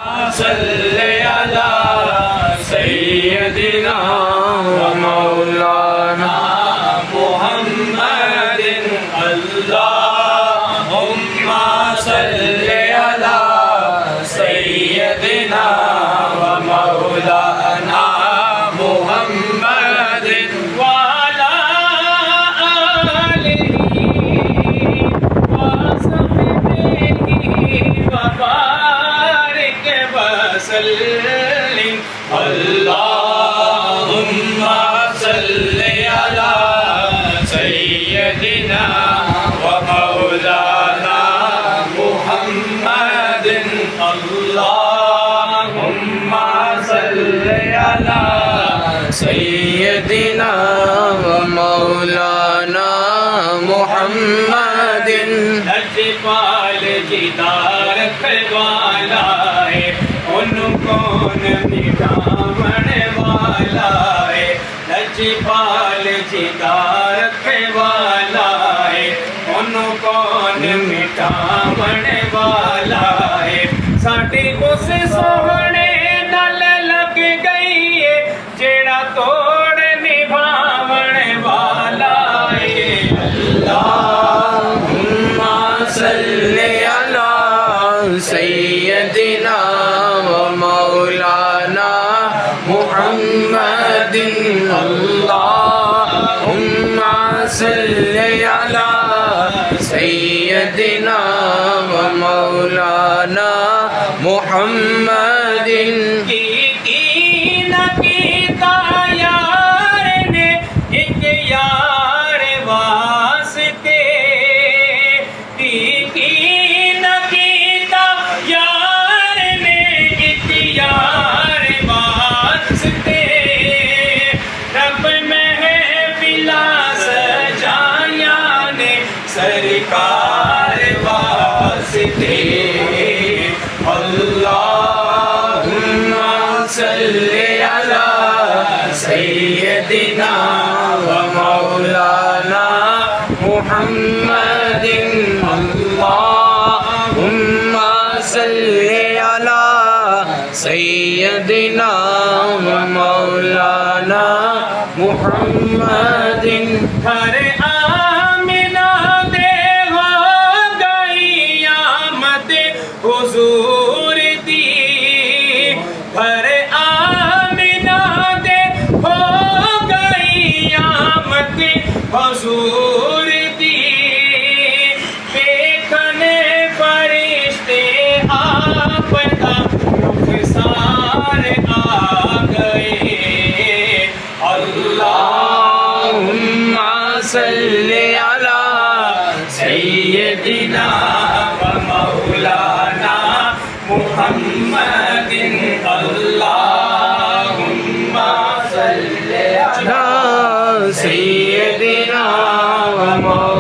صلی علی سیدنا و مولانا محمد اللہم صلی علی سیدنا و مولانا محمد وعلی آلہ وصحبہ وسلم اللہم صلی علی سیدنا و مولانا محمد اللہم صلی علی سیدنا و مولانا محمد لجپال جدار والا ہے ان کون مٹاون والا ہے لجپال جدار والا ہے ان کون مٹاون والا ہے ساڈی اس سوہنے نال لگ گئی ہے جیڑا توڑ نبھاون والا ہے اللہم صلی علی سیدنا و مولانا محمد اللہم صلی علی سیدنا و مولانا محمد سرکار واسطے اللہم صلی علی سیدنا و مولانا محمد اللہم صلی علی سیدنا و مولانا محمد ہر حضور دی ہر آمنہ دے ہو گئی آمد حضور دی دیکھنے فرشتے آپ کا رخسار آ گئے اللہم صلی علی سیدنا و مولانا محمد اللہم صلی علی سیدنا و مولانا